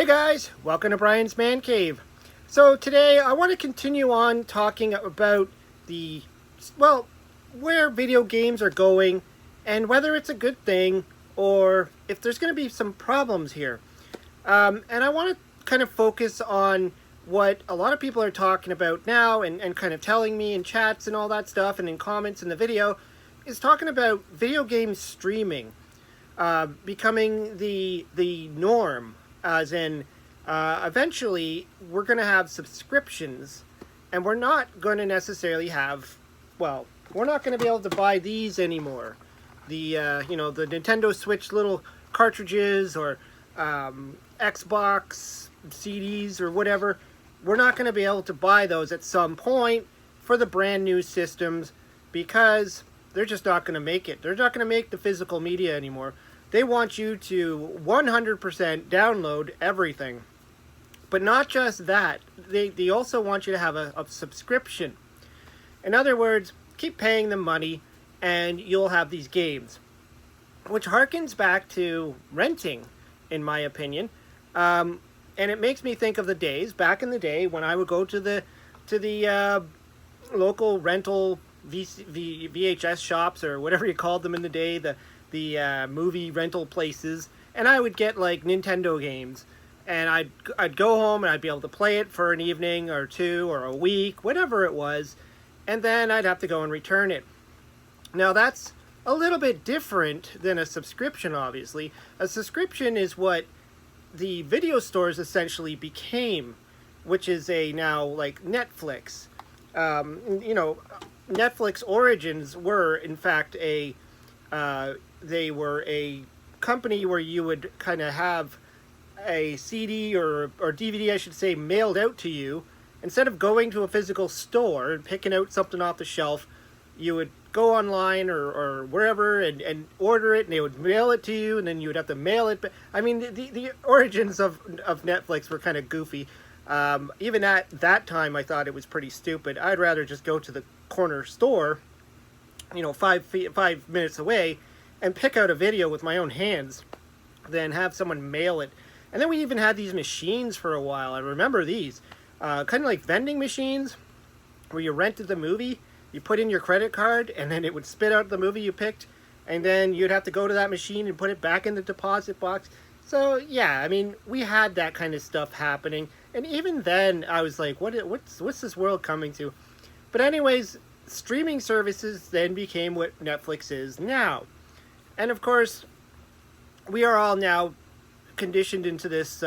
Hey guys, welcome to Brian's Man Cave. So today I want to continue on talking about the, well, where video games are going and whether it's a good thing or if there's going to be some problems here. And I want to kind of focus on what a lot of people are talking about now and kind of telling me in chats and all that stuff and in comments in the video is talking about video game streaming becoming the norm, as in eventually we're going to have subscriptions, and we're not going to necessarily have, well, we're not going to be able to buy these anymore. The the Nintendo Switch little cartridges or Xbox CDs or whatever. We're not going to be able to buy those at some point for the brand new systems because they're just not going to make it. They're not going to make the physical media anymore. They want you to 100% download everything. But not just that. They also want you to have a subscription. In other words, keep paying them money and you'll have these games. Which harkens back to renting, in my opinion. And it makes me think of the days, back in the day, when I would go to the local rental VHS shops or whatever you called them in the day, the movie rental places, and I would get like Nintendo games, and I'd go home and I'd be able to play it for an evening or two or a week, whatever it was, and then I'd have to go and return it. Now that's a little bit different than a subscription, obviously. A subscription is what the video stores essentially became, which is a now like Netflix. Netflix origins were in fact they were a company where you would kind of have a CD or DVD, I should say, mailed out to you. Instead of going to a physical store and picking out something off the shelf, you would go online or wherever and order it, and they would mail it to you, and then you would have to mail it. But I mean, the origins of Netflix were kind of goofy. Even at that time, I thought it was pretty stupid. I'd rather just go to the corner store, 5 minutes away, and pick out a video with my own hands than have someone mail it. And then we even had these machines for a while. I remember these. Kind of like vending machines where you rented the movie, you put in your credit card, and then it would spit out the movie you picked, and then you'd have to go to that machine and put it back in the deposit box. So, yeah, I mean, we had that kind of stuff happening. And even then, I was like, what's this world coming to? But anyways, streaming services then became what Netflix is now. And of course, we are all now conditioned into this,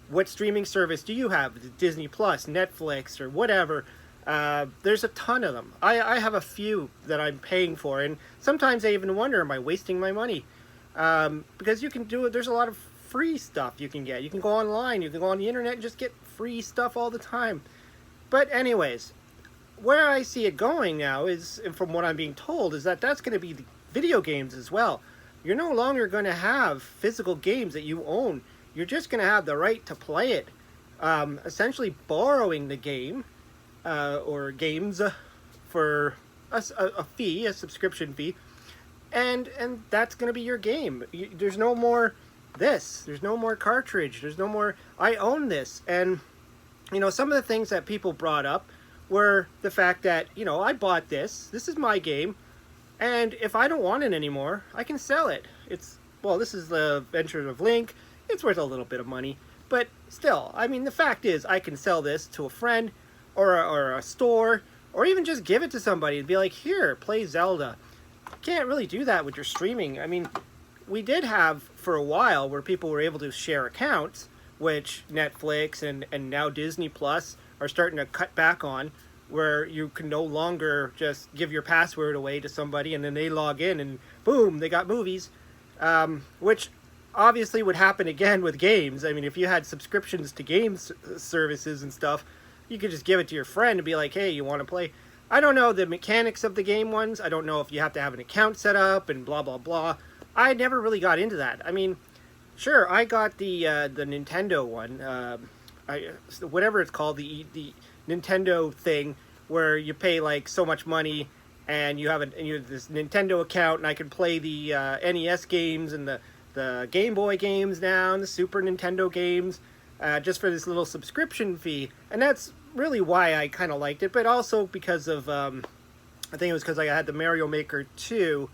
what streaming service do you have? Disney Plus, Netflix, or whatever. There's a ton of them. I have a few that I'm paying for, and sometimes I even wonder, am I wasting my money? Because you can do it, there's a lot of free stuff you can get. You can go online, you can go on the internet and just get free stuff all the time. But anyways, where I see it going now is, and from what I'm being told, is that that's going to be the video games as well. You're no longer going to have physical games that you own. You're just going to have the right to play it. Essentially borrowing the game or games for a fee, a subscription fee, and that's going to be your game. There's no more this. There's no more cartridge. There's no more, I own this. And, some of the things that people brought up were the fact that, I bought this. This is my game. And if I don't want it anymore, I can sell it. This is the Adventure of Link. It's worth a little bit of money. But still, I mean, the fact is, I can sell this to a friend or a store, or even just give it to somebody and be like, here, play Zelda. You can't really do that with your streaming. I mean, we did have for a while where people were able to share accounts, which Netflix and now Disney Plus are starting to cut back on, where you can no longer just give your password away to somebody and then they log in and boom, they got movies, which obviously would happen again with games. I mean, if you had subscriptions to games services and stuff, you could just give it to your friend and be like, hey, you want to play? I don't know the mechanics of the game ones. I don't know if you have to have an account set up and blah, blah, blah. I never really got into that. I mean, sure, I got the Nintendo one, whatever it's called, the Nintendo thing, where you pay like so much money and you have this Nintendo account, and I can play the NES games and the Game Boy games now and the Super Nintendo games. just for this little subscription fee. And that's really why I kind of liked it, but also because of, I think it was because I had the Mario Maker 2,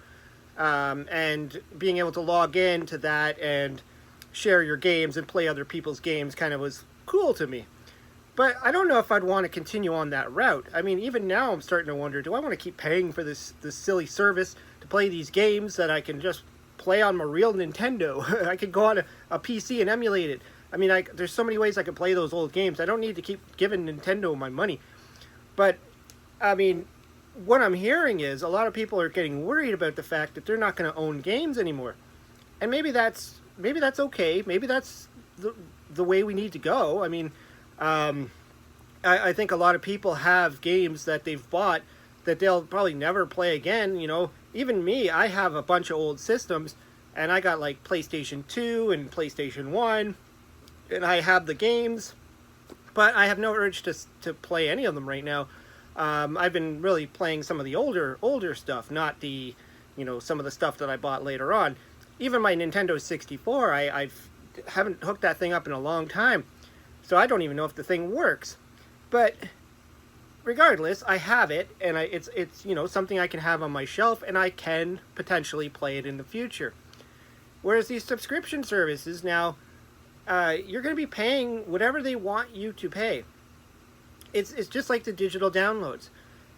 and being able to log in to that and share your games and play other people's games kind of was cool to me. But I don't know if I'd want to continue on that route. I mean, even now I'm starting to wonder, do I want to keep paying for this silly service to play these games that I can just play on my real Nintendo? I could go on a PC and emulate it. I mean, there's so many ways I could play those old games. I don't need to keep giving Nintendo my money. But, I mean, what I'm hearing is a lot of people are getting worried about the fact that they're not going to own games anymore. And maybe that's okay. Maybe that's the way we need to go. I mean, I think a lot of people have games that they've bought that they'll probably never play again. You know, even me, I have a bunch of old systems, and I got like PlayStation 2 and PlayStation 1, and I have the games, but I have no urge to play any of them right now. I've been really playing some of the older stuff, not the, some of the stuff that I bought later on. Even my Nintendo 64, I haven't hooked that thing up in a long time. So I don't even know if the thing works. But regardless, I have it, and it's something I can have on my shelf, and I can potentially play it in the future. Whereas these subscription services now, you're going to be paying whatever they want you to pay. It's just like the digital downloads.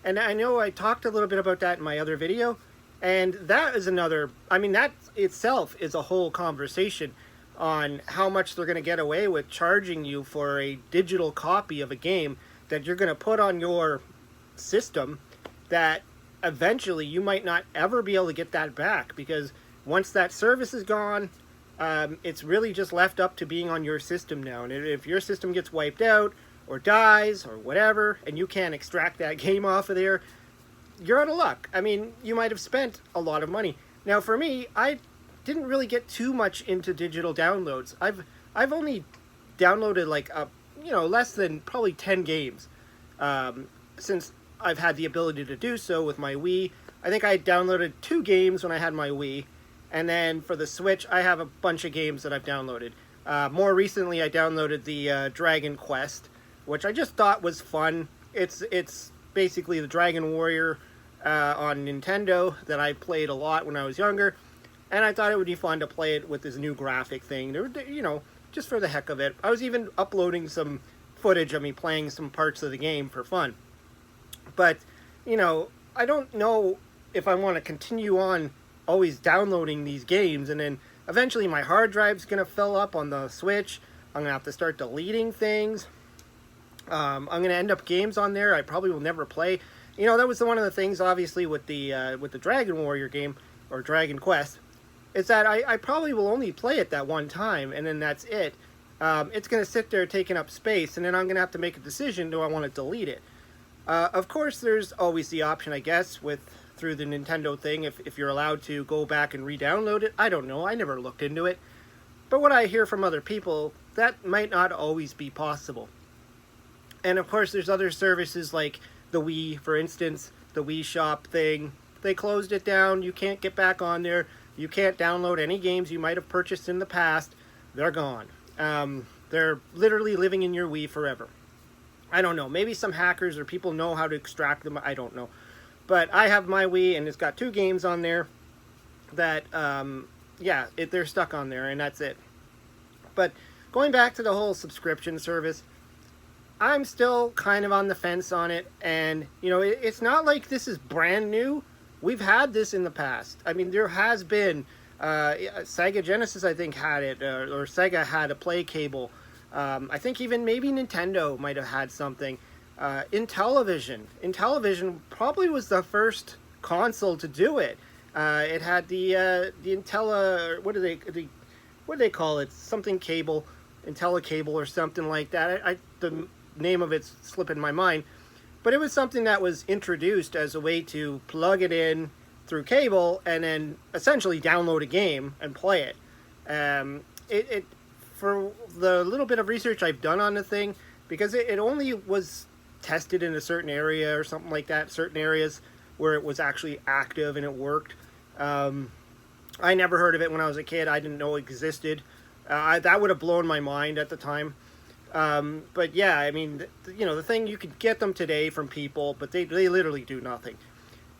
And I know I talked a little bit about that in my other video, and that is that itself is a whole conversation on how much they're going to get away with charging you for a digital copy of a game that you're going to put on your system that eventually you might not ever be able to get that back, because once that service is gone, it's really just left up to being on your system now. And if your system gets wiped out or dies or whatever, and you can't extract that game off of there, you're out of luck. I mean, you might have spent a lot of money. Now for me, I didn't really get too much into digital downloads. I've only downloaded like less than probably 10 games since I've had the ability to do so with my Wii. I think I downloaded 2 games when I had my Wii, and then for the Switch I have a bunch of games that I've downloaded. More recently I downloaded the Dragon Quest, which I just thought was fun. It's basically the Dragon Warrior on Nintendo that I played a lot when I was younger. And I thought it would be fun to play it with this new graphic thing, just for the heck of it. I was even uploading some footage of me playing some parts of the game for fun. But, I don't know if I want to continue on always downloading these games, and then eventually my hard drive's going to fill up on the Switch. I'm going to have to start deleting things. I'm going to end up games on there I probably will never play. That was one of the things, obviously, with the Dragon Warrior game, or Dragon Quest, is that I probably will only play it that one time, and then that's it. It's going to sit there taking up space, and then I'm going to have to make a decision, do I want to delete it? Of course, there's always the option, I guess, through the Nintendo thing, if you're allowed to go back and re-download it. I don't know, I never looked into it. But what I hear from other people, that might not always be possible. And of course, there's other services like the Wii, for instance, the Wii Shop thing. They closed it down, you can't get back on there. You can't download any games you might have purchased in the past. They're gone. They're literally living in your Wii forever. I don't know. Maybe some hackers or people know how to extract them. I don't know. But I have my Wii, and it's got 2 games on there that, they're stuck on there, and that's it. But going back to the whole subscription service, I'm still kind of on the fence on it. And, it's not like this is brand new. We've had this in the past. I mean, there has been, Sega Genesis, I think, had it, or Sega had a play cable. I think even maybe Nintendo might have had something. Intellivision probably was the first console to do it. It had the Intella, what do they call it? Something cable, IntelliCable or something like that. The name of it's slipping my mind. But it was something that was introduced as a way to plug it in through cable and then essentially download a game and play it. For the little bit of research I've done on the thing, because it only was tested in a certain area or something like that, certain areas where it was actually active and it worked. I never heard of it when I was a kid. I didn't know it existed. That would have blown my mind at the time. But yeah, I mean, the thing, you could get them today from people, but they literally do nothing.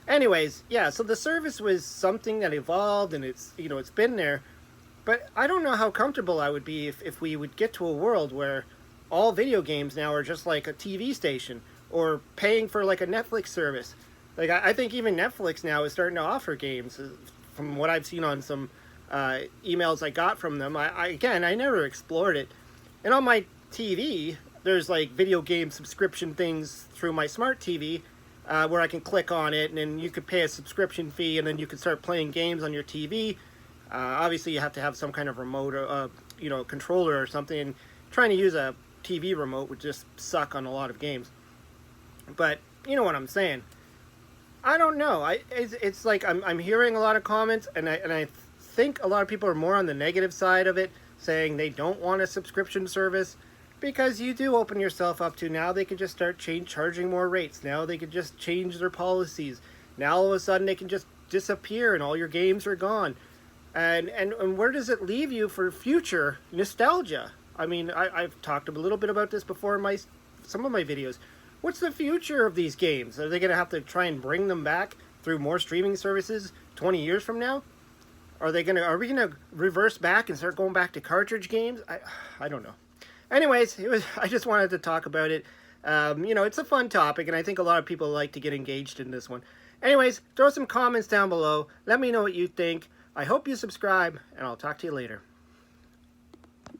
Anyways, yeah, so the service was something that evolved, and it's been there. But I don't know how comfortable I would be if we would get to a world where all video games now are just like a TV station, or paying for like a Netflix service. Like, I think even Netflix now is starting to offer games, from what I've seen on some emails I got from them. Again, I never explored it. And on my TV, there's like video game subscription things through my smart TV, where I can click on it, and then you could pay a subscription fee, and then you can start playing games on your TV. Obviously, you have to have some kind of remote, controller or something. And trying to use a TV remote would just suck on a lot of games. But you know what I'm saying. I don't know. It's like I'm hearing a lot of comments, and I think a lot of people are more on the negative side of it, saying they don't want a subscription service, because you do open yourself up to, now they can just start charging more rates. Now they can just change their policies. Now all of a sudden they can just disappear and all your games are gone. And where does it leave you for future nostalgia? I mean, I've talked a little bit about this before in some of my videos. What's the future of these games? Are they going to have to try and bring them back through more streaming services 20 years from now? Are we going to reverse back and start going back to cartridge games? I don't know. Anyways, I just wanted to talk about it. It's a fun topic, and I think a lot of people like to get engaged in this one. Anyways, throw some comments down below. Let me know what you think. I hope you subscribe, and I'll talk to you later.